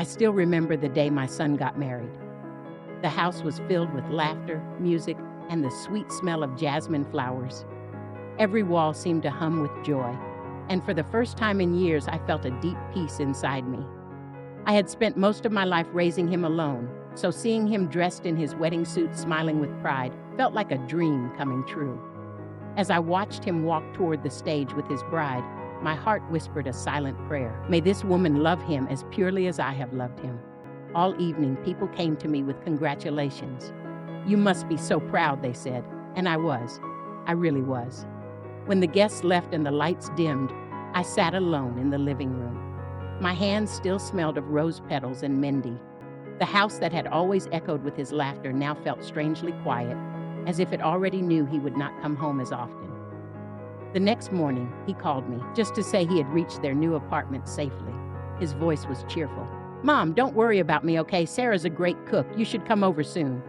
I still remember the day my son got married. The house was filled with laughter, music, and the sweet smell of jasmine flowers. Every wall seemed to hum with joy, and for the first time in years, I felt a deep peace inside me. I had spent most of my life raising him alone, so seeing him dressed in his wedding suit smiling with pride felt like a dream coming true. As I watched him walk toward the stage with his bride, my heart whispered a silent prayer. May this woman love him as purely as I have loved him. All evening, people came to me with congratulations. You must be so proud, they said, and I was. I really was. When the guests left and the lights dimmed, I sat alone in the living room. My hands still smelled of rose petals and Mendy. The house that had always echoed with his laughter now felt strangely quiet, as if it already knew he would not come home as often. The next morning, he called me, just to say he had reached their new apartment safely. His voice was cheerful. Mom, don't worry about me, okay? Sarah's a great cook. You should come over soon.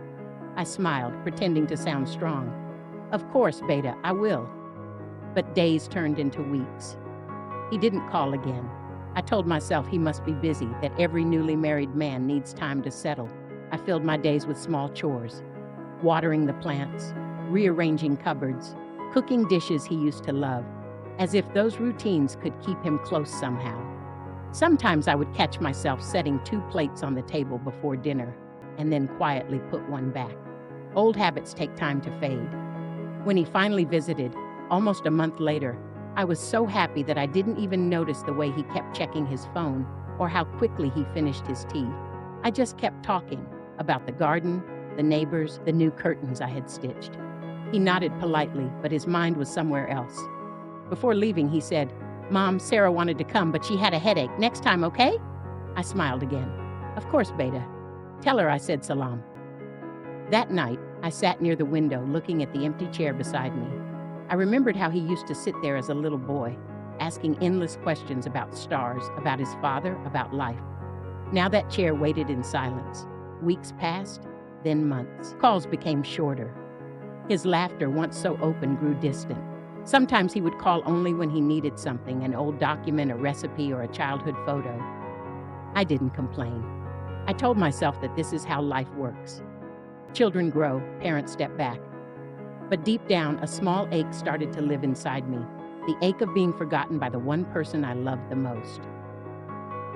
I smiled, pretending to sound strong. Of course, Beta, I will. But days turned into weeks. He didn't call again. I told myself he must be busy, that every newly married man needs time to settle. I filled my days with small chores, watering the plants, rearranging cupboards, cooking dishes he used to love, as if those routines could keep him close somehow. Sometimes I would catch myself setting 2 plates on the table before dinner, and then quietly put one back. Old habits take time to fade. When he finally visited, almost a month later, I was so happy that I didn't even notice the way he kept checking his phone or how quickly he finished his tea. I just kept talking about the garden, the neighbors, the new curtains I had stitched. He nodded politely, but his mind was somewhere else. Before leaving, he said, Mom, Sarah wanted to come, but she had a headache. Next time, okay? I smiled again. Of course, Beta. Tell her I said salam. That night, I sat near the window looking at the empty chair beside me. I remembered how he used to sit there as a little boy, asking endless questions about stars, about his father, about life. Now that chair waited in silence. Weeks passed, then months. Calls became shorter. His laughter, once so open, grew distant. Sometimes he would call only when he needed something, an old document, a recipe, or a childhood photo. I didn't complain. I told myself that this is how life works. Children grow, parents step back. But deep down, a small ache started to live inside me, the ache of being forgotten by the one person I loved the most.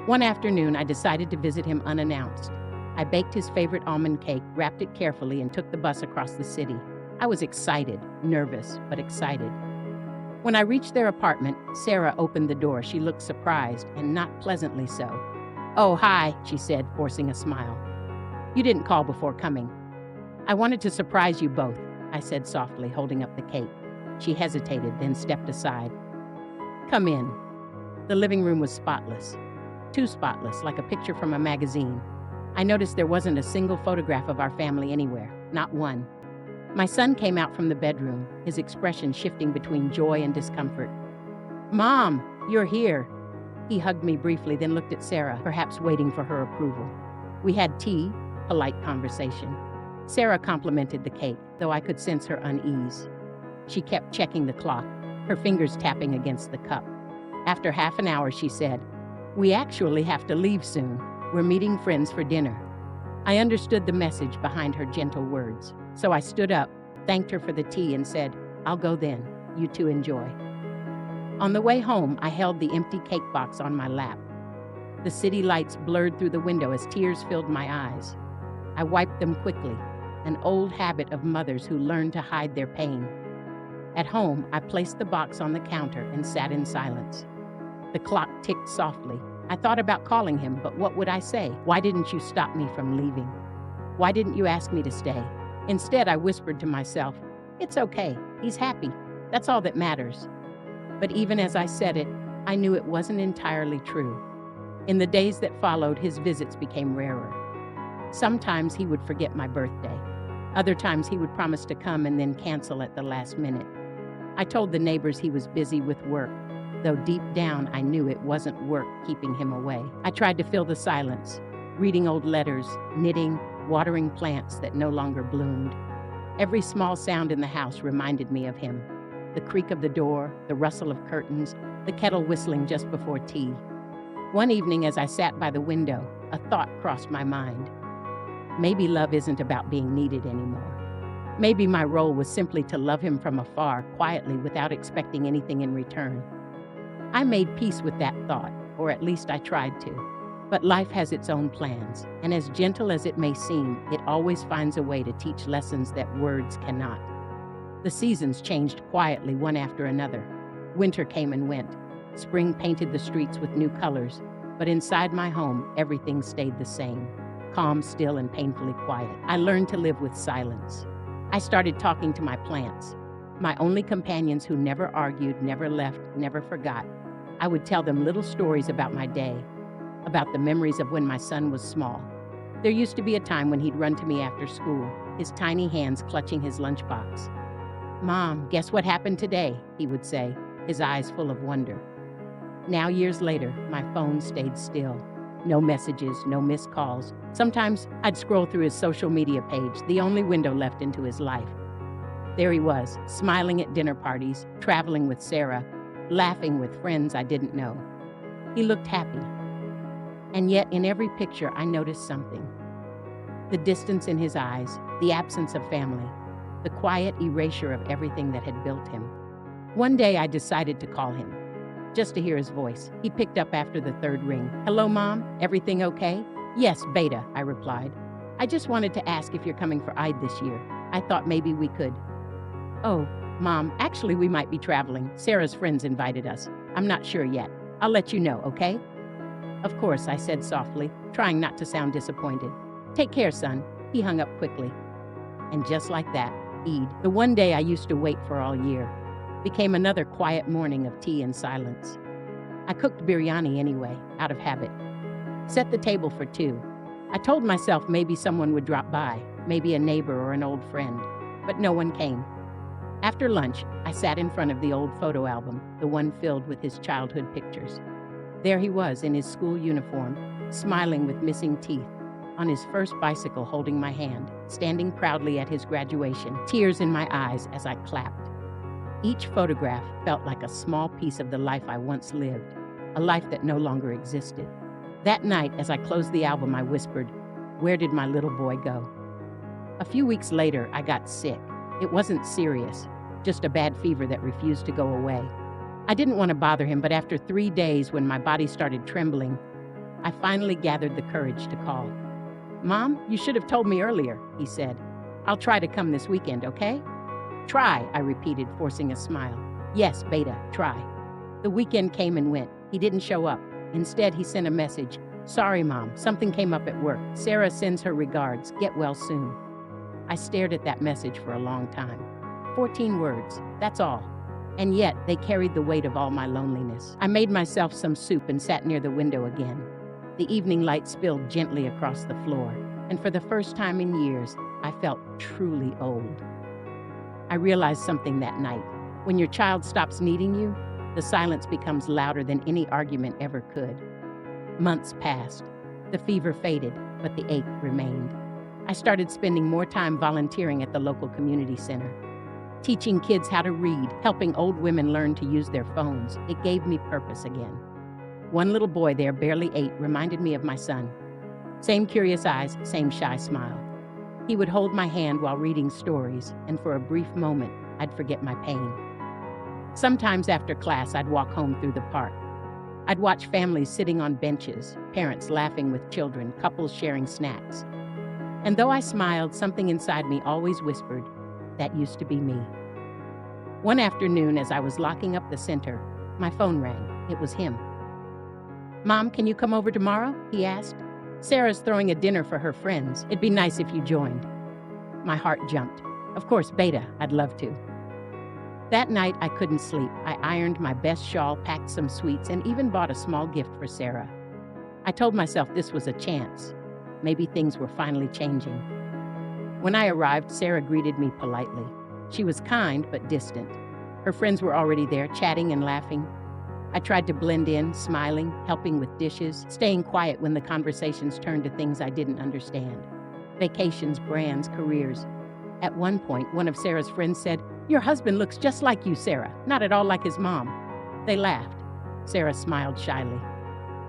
One afternoon, I decided to visit him unannounced. I baked his favorite almond cake, wrapped it carefully, and took the bus across the city. I was excited, nervous, but excited. When I reached their apartment, Sarah opened the door. She looked surprised, and not pleasantly so. Oh, hi, she said, forcing a smile. You didn't call before coming. I wanted to surprise you both, I said softly, holding up the cake. She hesitated, then stepped aside. Come in. The living room was spotless. Too spotless, like a picture from a magazine. I noticed there wasn't a single photograph of our family anywhere, not one. My son came out from the bedroom, his expression shifting between joy and discomfort. Mom, you're here. He hugged me briefly, then looked at Sarah, perhaps waiting for her approval. We had tea, polite conversation. Sarah complimented the cake, though I could sense her unease. She kept checking the clock, her fingers tapping against the cup. After half an hour, she said, We actually have to leave soon. We're meeting friends for dinner. I understood the message behind her gentle words, so I stood up, thanked her for the tea, and said, I'll go then. You two enjoy. On the way home, I held the empty cake box on my lap. The city lights blurred through the window as tears filled my eyes. I wiped them quickly, an old habit of mothers who learned to hide their pain. At home, I placed the box on the counter and sat in silence. The clock ticked softly. I thought about calling him, but what would I say? Why didn't you stop me from leaving? Why didn't you ask me to stay? Instead, I whispered to myself, It's okay. He's happy. That's all that matters. But even as I said it, I knew it wasn't entirely true. In the days that followed, his visits became rarer. Sometimes he would forget my birthday. Other times he would promise to come and then cancel at the last minute. I told the neighbors he was busy with work, though deep down I knew it wasn't work keeping him away. I tried to fill the silence, reading old letters, knitting, watering plants that no longer bloomed. Every small sound in the house reminded me of him. The creak of the door, the rustle of curtains, the kettle whistling just before tea. One evening, as I sat by the window, a thought crossed my mind. Maybe love isn't about being needed anymore. Maybe my role was simply to love him from afar, quietly, without expecting anything in return. I made peace with that thought, or at least I tried to. But life has its own plans, and as gentle as it may seem, it always finds a way to teach lessons that words cannot. The seasons changed quietly one after another. Winter came and went. Spring painted the streets with new colors, but inside my home, everything stayed the same, calm, still, and painfully quiet. I learned to live with silence. I started talking to my plants, my only companions who never argued, never left, never forgot. I would tell them little stories about my day, about the memories of when my son was small. There used to be a time when he'd run to me after school, his tiny hands clutching his lunchbox. "Mom, guess what happened today?" he would say, his eyes full of wonder. Now, years later, my phone stayed still. No messages, no missed calls. Sometimes I'd scroll through his social media page, the only window left into his life. There he was, smiling at dinner parties, traveling with Sarah, laughing with friends I didn't know. He looked happy. And yet, in every picture, I noticed something. The distance in his eyes, the absence of family, the quiet erasure of everything that had built him. One day, I decided to call him, just to hear his voice. He picked up after the third ring. "Hello, Mom? Everything okay?" "Yes, Beta," I replied. "I just wanted to ask if you're coming for Eid this year. I thought maybe we could." "Oh, Mom, actually we might be traveling. Sarah's friends invited us. I'm not sure yet. I'll let you know, okay?" "Of course," I said softly, trying not to sound disappointed. "Take care, son." He hung up quickly. And just like that, Eid, the one day I used to wait for all year, became another quiet morning of tea and silence. I cooked biryani anyway, out of habit. Set the table for two. I told myself maybe someone would drop by, maybe a neighbor or an old friend, but no one came. After lunch, I sat in front of the old photo album, the one filled with his childhood pictures. There he was in his school uniform, smiling with missing teeth, on his first bicycle holding my hand, standing proudly at his graduation, tears in my eyes as I clapped. Each photograph felt like a small piece of the life I once lived, a life that no longer existed. That night, as I closed the album, I whispered, "Where did my little boy go?" A few weeks later, I got sick. It wasn't serious, just a bad fever that refused to go away. I didn't want to bother him, but after 3 days, when my body started trembling, I finally gathered the courage to call. "Mom, you should have told me earlier," he said. "I'll try to come this weekend, okay?" "Try," I repeated, forcing a smile. "Yes, Beta, try." The weekend came and went. He didn't show up. Instead, he sent a message. "Sorry, Mom, something came up at work. Sarah sends her regards. Get well soon." I stared at that message for a long time. 14 words, that's all. And yet, they carried the weight of all my loneliness. I made myself some soup and sat near the window again. The evening light spilled gently across the floor, and for the first time in years, I felt truly old. I realized something that night. When your child stops needing you, the silence becomes louder than any argument ever could. Months passed. The fever faded, but the ache remained. I started spending more time volunteering at the local community center, teaching kids how to read, helping old women learn to use their phones. It gave me purpose again. One little boy there, barely 8, reminded me of my son. Same curious eyes, same shy smile. He would hold my hand while reading stories, and for a brief moment, I'd forget my pain. Sometimes after class, I'd walk home through the park. I'd watch families sitting on benches, parents laughing with children, couples sharing snacks. And though I smiled, something inside me always whispered, that used to be me. One afternoon, as I was locking up the center, my phone rang. It was him. "Mom, can you come over tomorrow?" he asked. "Sarah's throwing a dinner for her friends. It'd be nice if you joined." My heart jumped. Of course, Beta, I'd love to. That night, I couldn't sleep. I ironed my best shawl, packed some sweets, and even bought a small gift for Sarah. I told myself this was a chance. Maybe things were finally changing. When I arrived, Sarah greeted me politely. She was kind but distant. Her friends were already there, chatting and laughing. I tried to blend in, smiling, helping with dishes, staying quiet when the conversations turned to things I didn't understand. Vacations, brands, careers. At one point, one of Sarah's friends said, "Your husband looks just like you, Sarah, not at all like his mom." They laughed. Sarah smiled shyly.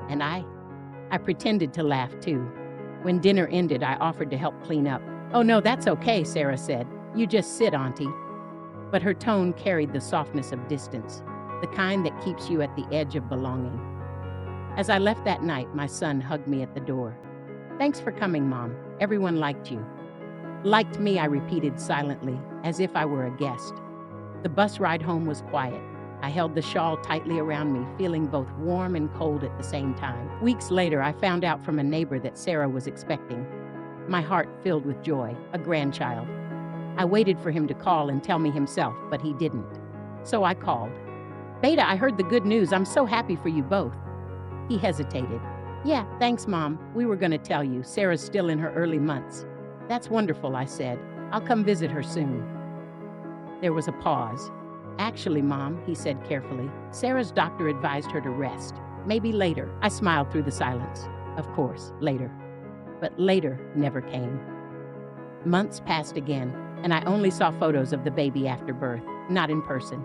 And I pretended to laugh too. When dinner ended, I offered to help clean up. "Oh no, that's okay," Sarah said. "You just sit, Auntie." But her tone carried the softness of distance, the kind that keeps you at the edge of belonging. As I left that night, my son hugged me at the door. "Thanks for coming, Mom. Everyone liked you." "Liked me," I repeated silently, as if I were a guest. The bus ride home was quiet. I held the shawl tightly around me, feeling both warm and cold at the same time. Weeks later, I found out from a neighbor that Sarah was expecting. My heart filled with joy, a grandchild. I waited for him to call and tell me himself, but he didn't. So I called. "Beta, I heard the good news. I'm so happy for you both." He hesitated. "Yeah, thanks, Mom. We were going to tell you. Sarah's still in her early months." "That's wonderful," I said. "I'll come visit her soon." There was a pause. "Actually, Mom," he said carefully, "Sarah's doctor advised her to rest. Maybe later." I smiled through the silence. Of course, later. But later never came. Months passed again, and I only saw photos of the baby after birth, not in person.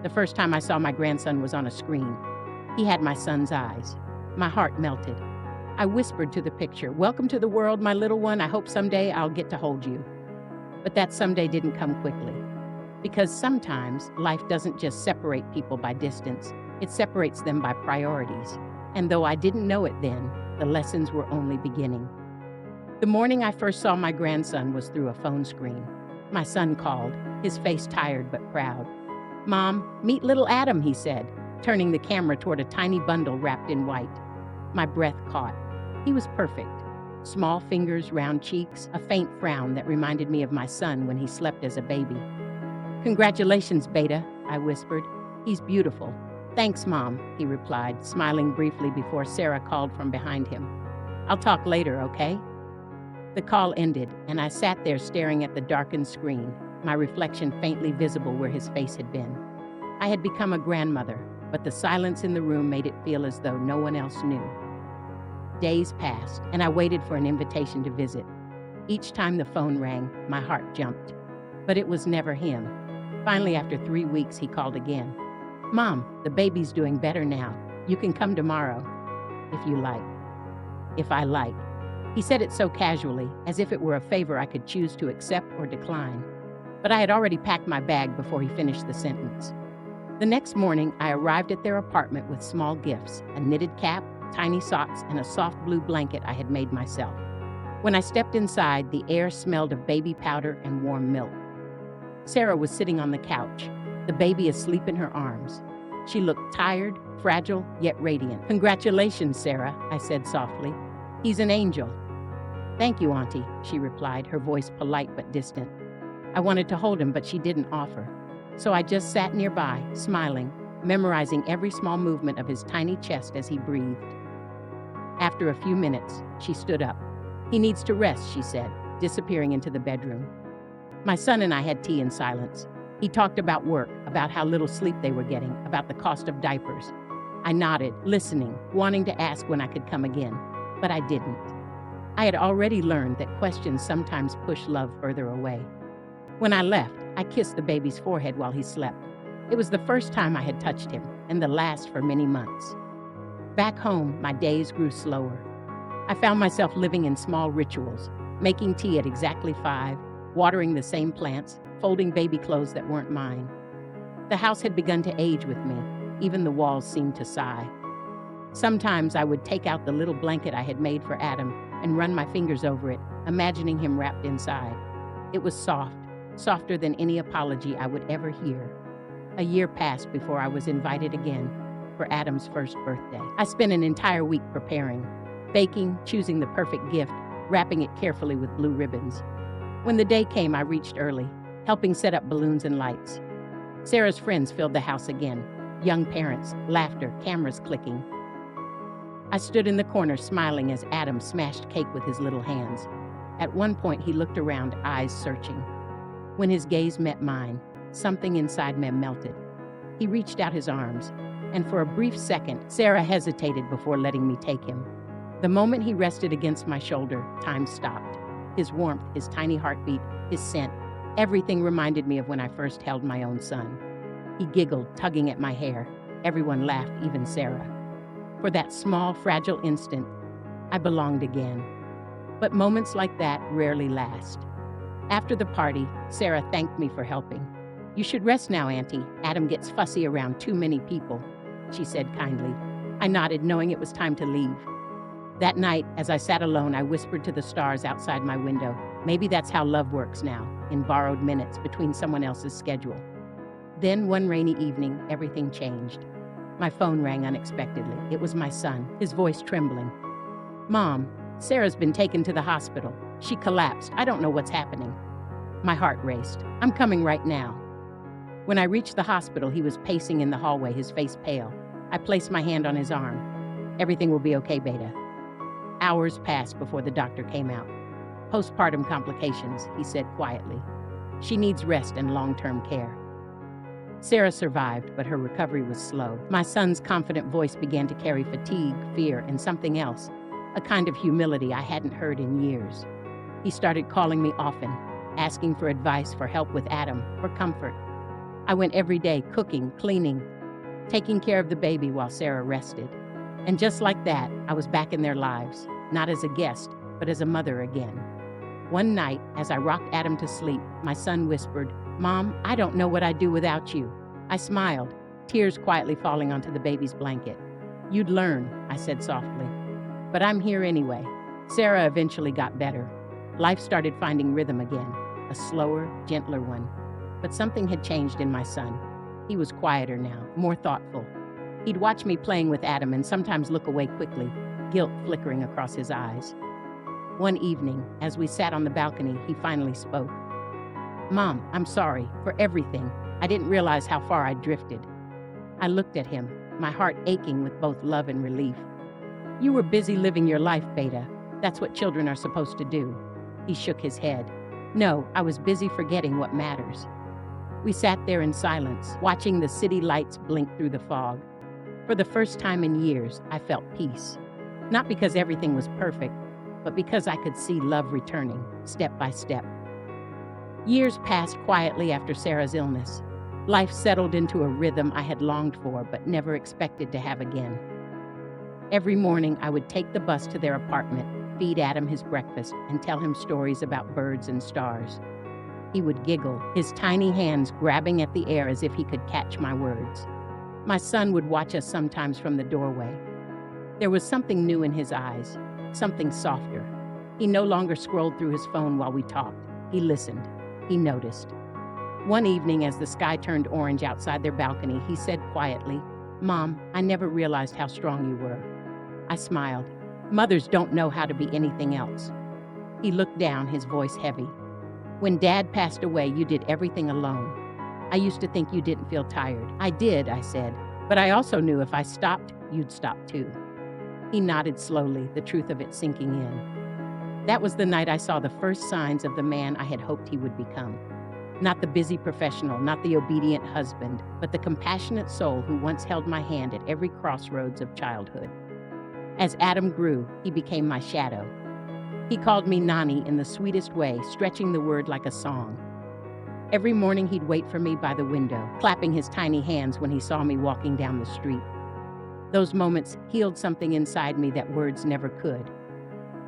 The first time I saw my grandson was on a screen. He had my son's eyes. My heart melted. I whispered to the picture, "Welcome to the world, my little one. I hope someday I'll get to hold you." But that someday didn't come quickly. Because sometimes life doesn't just separate people by distance, it separates them by priorities. And though I didn't know it then, the lessons were only beginning. The morning I first saw my grandson was through a phone screen. My son called, his face tired but proud. "Mom, meet little Adam," he said, turning the camera toward a tiny bundle wrapped in white. My breath caught. He was perfect. Small fingers, round cheeks, a faint frown that reminded me of my son when he slept as a baby. "Congratulations, Beta," I whispered. "He's beautiful." "Thanks, Mom," he replied, smiling briefly before Sarah called from behind him. "I'll talk later, okay?" The call ended, and I sat there staring at the darkened screen, my reflection faintly visible where his face had been. I had become a grandmother, but the silence in the room made it feel as though no one else knew. Days passed, and I waited for an invitation to visit. Each time the phone rang, my heart jumped. But it was never him. Finally, after 3 weeks, he called again. "Mom, the baby's doing better now. You can come tomorrow, if you like." If I like. He said it so casually, as if it were a favor I could choose to accept or decline. But I had already packed my bag before he finished the sentence. The next morning, I arrived at their apartment with small gifts, a knitted cap, tiny socks, and a soft blue blanket I had made myself. When I stepped inside, the air smelled of baby powder and warm milk. Sarah was sitting on the couch, the baby asleep in her arms. She looked tired, fragile, yet radiant. "Congratulations, Sarah," I said softly. "He's an angel." "Thank you, Auntie," she replied, her voice polite but distant. I wanted to hold him, but she didn't offer. So I just sat nearby, smiling, memorizing every small movement of his tiny chest as he breathed. After a few minutes, she stood up. "He needs to rest," she said, disappearing into the bedroom. My son and I had tea in silence. He talked about work, about how little sleep they were getting, about the cost of diapers. I nodded, listening, wanting to ask when I could come again, but I didn't. I had already learned that questions sometimes push love further away. When I left, I kissed the baby's forehead while he slept. It was the first time I had touched him, and the last for many months. Back home, my days grew slower. I found myself living in small rituals, making tea at exactly 5, watering the same plants, folding baby clothes that weren't mine. The house had begun to age with me. Even the walls seemed to sigh. Sometimes I would take out the little blanket I had made for Adam and run my fingers over it, imagining him wrapped inside. It was soft, softer than any apology I would ever hear. A year passed before I was invited again for Adam's first birthday. I spent an entire week preparing, baking, choosing the perfect gift, wrapping it carefully with blue ribbons. When the day came, I reached early, helping set up balloons and lights. Sarah's friends filled the house again, young parents, laughter, cameras clicking. I stood in the corner smiling as Adam smashed cake with his little hands. At one point, he looked around, eyes searching. When his gaze met mine, something inside me melted. He reached out his arms, and for a brief second, Sarah hesitated before letting me take him. The moment he rested against my shoulder, time stopped. His warmth, his tiny heartbeat, his scent, everything reminded me of when I first held my own son. He giggled, tugging at my hair. Everyone laughed, even Sarah. For that small, fragile instant, I belonged again. But moments like that rarely last. After the party, Sarah thanked me for helping. "You should rest now, Auntie. Adam gets fussy around too many people," she said kindly. I nodded, knowing it was time to leave. That night, as I sat alone, I whispered to the stars outside my window. Maybe that's how love works now, in borrowed minutes between someone else's schedule. Then, one rainy evening, everything changed. My phone rang unexpectedly. It was my son, his voice trembling. "Mom, Sarah's been taken to the hospital. She collapsed. I don't know what's happening." My heart raced. "I'm coming right now." When I reached the hospital, he was pacing in the hallway, his face pale. I placed my hand on his arm. "Everything will be okay, Beta." Hours passed before the doctor came out. "Postpartum complications," he said quietly. "She needs rest and long-term care." Sarah survived, but her recovery was slow. My son's confident voice began to carry fatigue, fear, and something else, a kind of humility I hadn't heard in years. He started calling me often, asking for advice, for help with Adam, for comfort. I went every day, cooking, cleaning, taking care of the baby while Sarah rested. And just like that, I was back in their lives, not as a guest, but as a mother again. One night, as I rocked Adam to sleep, my son whispered, "Mom, I don't know what I'd do without you." I smiled, tears quietly falling onto the baby's blanket. "You'd learn," I said softly. "But I'm here anyway." Sarah eventually got better. Life started finding rhythm again, a slower, gentler one. But something had changed in my son. He was quieter now, more thoughtful. He'd watch me playing with Adam and sometimes look away quickly, guilt flickering across his eyes. One evening, as we sat on the balcony, he finally spoke. "Mom, I'm sorry for everything. I didn't realize how far I'd drifted." I looked at him, my heart aching with both love and relief. "You were busy living your life, Beta. That's what children are supposed to do." He shook his head. "No, I was busy forgetting what matters." We sat there in silence, watching the city lights blink through the fog. For the first time in years, I felt peace. Not because everything was perfect, but because I could see love returning, step by step. Years passed quietly after Sarah's illness. Life settled into a rhythm I had longed for but never expected to have again. Every morning, I would take the bus to their apartment, feed Adam his breakfast, and tell him stories about birds and stars. He would giggle, his tiny hands grabbing at the air as if he could catch my words. My son would watch us sometimes from the doorway. There was something new in his eyes, something softer. He no longer scrolled through his phone while we talked. He listened. He noticed. One evening, as the sky turned orange outside their balcony, he said quietly, "Mom, I never realized how strong you were." I smiled. "Mothers don't know how to be anything else." He looked down, his voice heavy. "When Dad passed away, you did everything alone. I used to think you didn't feel tired." "I did," I said, "but I also knew if I stopped, you'd stop too." He nodded slowly, the truth of it sinking in. That was the night I saw the first signs of the man I had hoped he would become. Not the busy professional, not the obedient husband, but the compassionate soul who once held my hand at every crossroads of childhood. As Adam grew, he became my shadow. He called me Nani in the sweetest way, stretching the word like a song. Every morning he'd wait for me by the window, clapping his tiny hands when he saw me walking down the street. Those moments healed something inside me that words never could.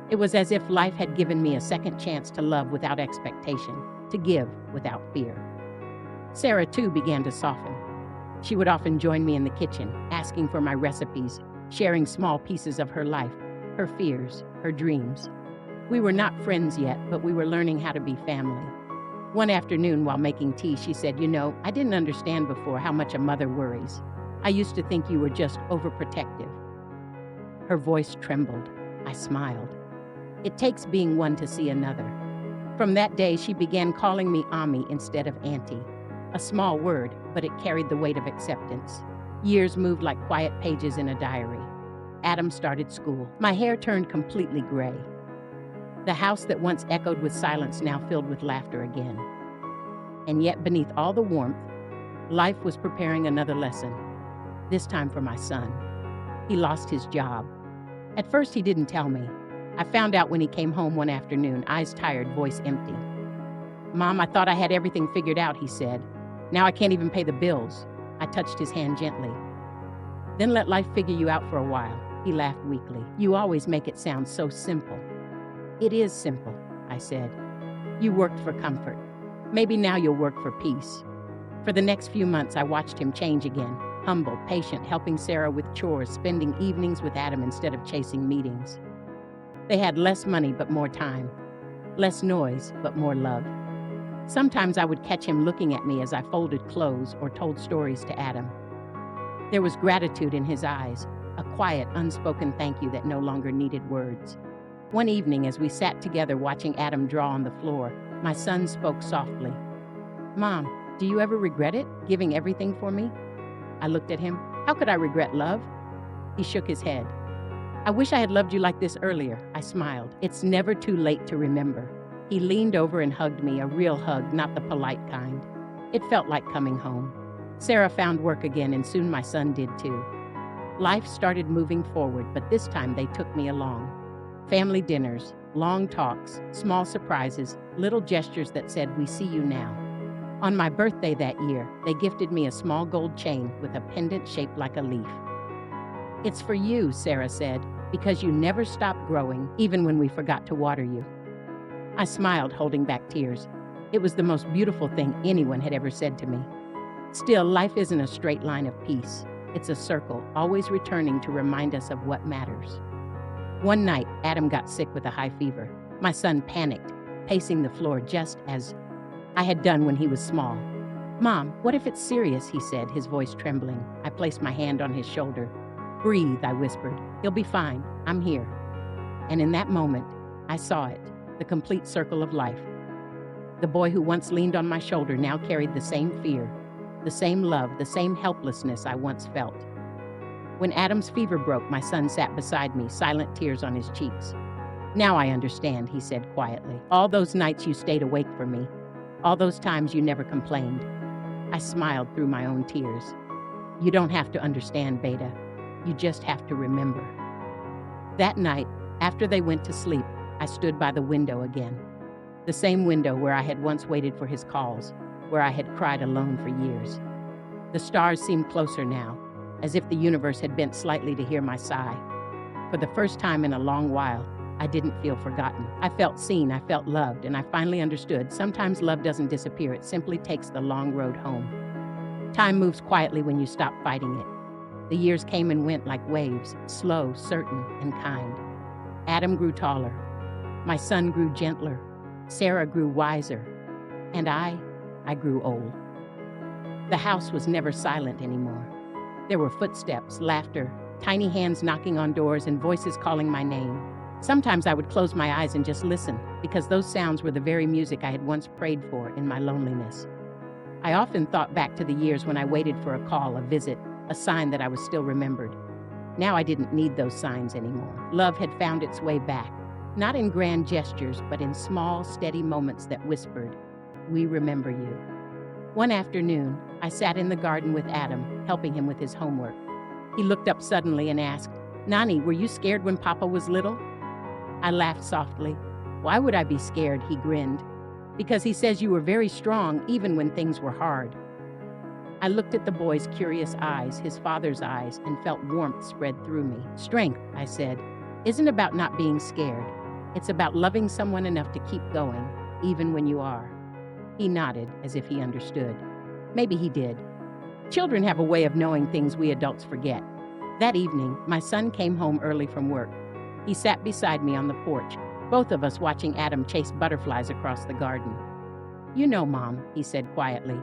It was as if life had given me a second chance to love without expectation, to give without fear. Sarah, too, began to soften. She would often join me in the kitchen, asking for my recipes, sharing small pieces of her life, her fears, her dreams. We were not friends yet, but we were learning how to be family. One afternoon, while making tea, she said, "You know, I didn't understand before how much a mother worries. I used to think you were just overprotective." Her voice trembled. I smiled. It takes being one to see another. From that day, she began calling me Ami instead of Auntie. A small word, but it carried the weight of acceptance. Years moved like quiet pages in a diary. Adam started school. My hair turned completely gray. The house that once echoed with silence now filled with laughter again. And yet, beneath all the warmth, life was preparing another lesson, this time for my son. He lost his job. At first, he didn't tell me. I found out when he came home one afternoon, eyes tired, voice empty. "Mom, I thought I had everything figured out," he said. "Now I can't even pay the bills." I touched his hand gently. Then let life figure you out for a while. He laughed weakly. You always make it sound so simple. It is simple, I said. You worked for comfort. Maybe now you'll work for peace. For the next few months, I watched him change again. Humble, patient, helping Sarah with chores, spending evenings with Adam instead of chasing meetings. They had less money but more time. Less noise but more love. Sometimes I would catch him looking at me as I folded clothes or told stories to Adam. There was gratitude in his eyes, a quiet, unspoken thank you that no longer needed words. One evening, as we sat together watching Adam draw on the floor, my son spoke softly. Mom, do you ever regret it, giving everything for me? I looked at him. How could I regret love? He shook his head. I wish I had loved you like this earlier, I smiled. It's never too late to remember. He leaned over and hugged me, a real hug, not the polite kind. It felt like coming home. Sarah found work again, and soon my son did too. Life started moving forward, but this time they took me along. Family dinners, long talks, small surprises, little gestures that said, "We see you now." On my birthday that year, they gifted me a small gold chain with a pendant shaped like a leaf. It's for you, Sarah said, because you never stopped growing, even when we forgot to water you. I smiled, holding back tears. It was the most beautiful thing anyone had ever said to me. Still, life isn't a straight line of peace. It's a circle, always returning to remind us of what matters. One night, Adam got sick with a high fever. My son panicked, pacing the floor just as I had done when he was small. Mom, what if it's serious, he said, his voice trembling. I placed my hand on his shoulder. Breathe, I whispered. He'll be fine. I'm here. And in that moment, I saw it, the complete circle of life. The boy who once leaned on my shoulder now carried the same fear, the same love, the same helplessness I once felt. When Adam's fever broke, my son sat beside me, silent tears on his cheeks. Now I understand, he said quietly. All those nights you stayed awake for me. All those times you never complained. I smiled through my own tears. You don't have to understand, Beta. You just have to remember. That night, after they went to sleep, I stood by the window again. The same window where I had once waited for his calls, where I had cried alone for years. The stars seemed closer now, as if the universe had bent slightly to hear my sigh. For the first time in a long while, I didn't feel forgotten. I felt seen, I felt loved, and I finally understood sometimes love doesn't disappear, it simply takes the long road home. Time moves quietly when you stop fighting it. The years came and went like waves, slow, certain, and kind. Adam grew taller. My son grew gentler. Sarah grew wiser. And I grew old. The house was never silent anymore. There were footsteps, laughter, tiny hands knocking on doors, and voices calling my name. Sometimes I would close my eyes and just listen, because those sounds were the very music I had once prayed for in my loneliness. I often thought back to the years when I waited for a call, a visit, a sign that I was still remembered. Now I didn't need those signs anymore. Love had found its way back, not in grand gestures, but in small, steady moments that whispered, "We remember you." One afternoon, I sat in the garden with Adam, helping him with his homework. He looked up suddenly and asked, "Nani, were you scared when Papa was little?" I laughed softly. "Why would I be scared?" he grinned. "Because he says you were very strong even when things were hard." I looked at the boy's curious eyes, his father's eyes, and felt warmth spread through me. "Strength," I said, "isn't about not being scared. It's about loving someone enough to keep going, even when you are." He nodded, as if he understood. Maybe he did. Children have a way of knowing things we adults forget. That evening, my son came home early from work. He sat beside me on the porch, both of us watching Adam chase butterflies across the garden. "You know, Mom," he said quietly,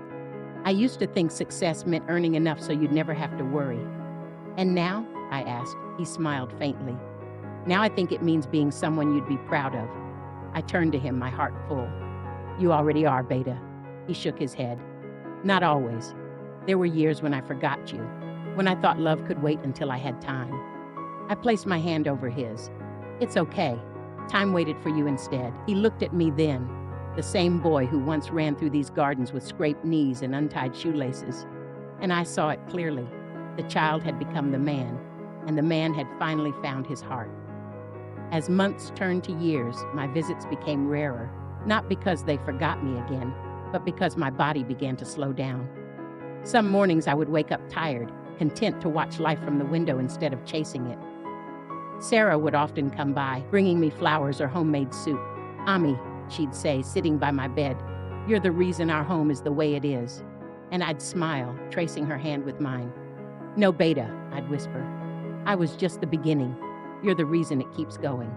"I used to think success meant earning enough so you'd never have to worry. And now?" I asked. He smiled faintly. "Now I think it means being someone you'd be proud of." I turned to him, my heart full. "You already are, Beta." He shook his head. "Not always. There were years when I forgot you, when I thought love could wait until I had time." I placed my hand over his. "It's okay. Time waited for you instead." He looked at me then, the same boy who once ran through these gardens with scraped knees and untied shoelaces. And I saw it clearly. The child had become the man, and the man had finally found his heart. As months turned to years, my visits became rarer, not because they forgot me again, but because my body began to slow down. Some mornings I would wake up tired, content to watch life from the window instead of chasing it. Sarah would often come by, bringing me flowers or homemade soup. "Ami," she'd say, sitting by my bed, "you're the reason our home is the way it is." And I'd smile, tracing her hand with mine. "No, Beta," I'd whisper. "I was just the beginning. You're the reason it keeps going."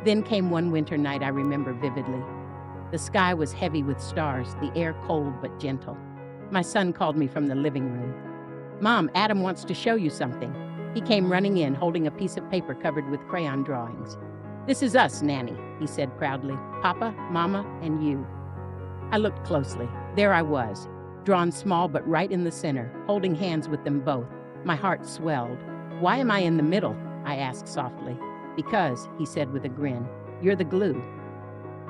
Then came one winter night I remember vividly. The sky was heavy with stars, the air cold but gentle. My son called me from the living room. "Mom, Adam wants to show you something." He came running in, holding a piece of paper covered with crayon drawings. "This is us, Nanny," he said proudly. "Papa, Mama, and you." I looked closely. There I was, drawn small but right in the center, holding hands with them both. My heart swelled. "Why am I in the middle?" I asked softly. "Because," he said with a grin, "you're the glue."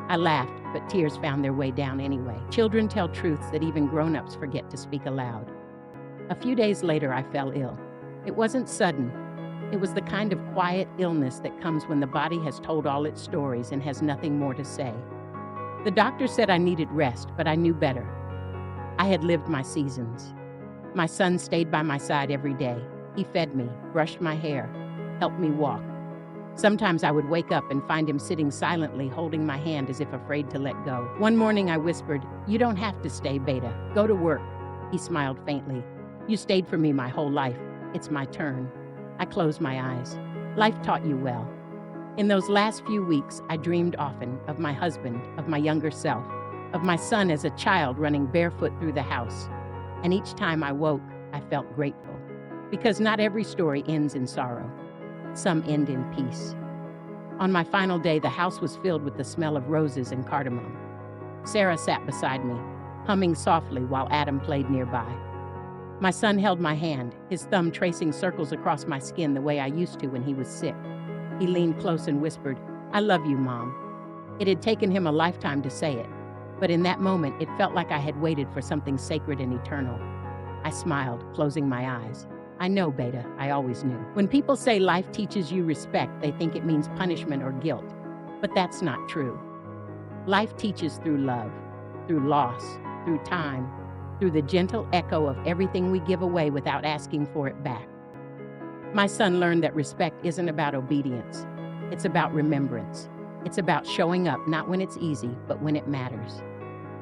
I laughed, but tears found their way down anyway. Children tell truths that even grown-ups forget to speak aloud. A few days later, I fell ill. It wasn't sudden. It was the kind of quiet illness that comes when the body has told all its stories and has nothing more to say. The doctor said I needed rest, but I knew better. I had lived my seasons. My son stayed by my side every day. He fed me, brushed my hair, helped me walk. Sometimes I would wake up and find him sitting silently, holding my hand as if afraid to let go. One morning I whispered, "You don't have to stay, Beta. Go to work." He smiled faintly. "You stayed for me my whole life. It's my turn." I closed my eyes. Life taught you well. In those last few weeks, I dreamed often of my husband, of my younger self, of my son as a child running barefoot through the house. And each time I woke, I felt grateful. Because not every story ends in sorrow. Some end in peace. On my final day, the house was filled with the smell of roses and cardamom. Sarah sat beside me, humming softly while Adam played nearby. My son held my hand, his thumb tracing circles across my skin the way I used to when he was sick. He leaned close and whispered, "I love you, Mom." It had taken him a lifetime to say it, but in that moment, it felt like I had waited for something sacred and eternal. I smiled, closing my eyes. I know, Beta, I always knew. When people say life teaches you respect, they think it means punishment or guilt. But that's not true. Life teaches through love, through loss, through time, through the gentle echo of everything we give away without asking for it back. My son learned that respect isn't about obedience. It's about remembrance. It's about showing up not when it's easy, but when it matters.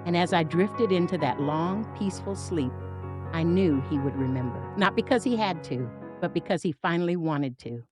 And as I drifted into that long, peaceful sleep, I knew he would remember. Not because he had to, but because he finally wanted to.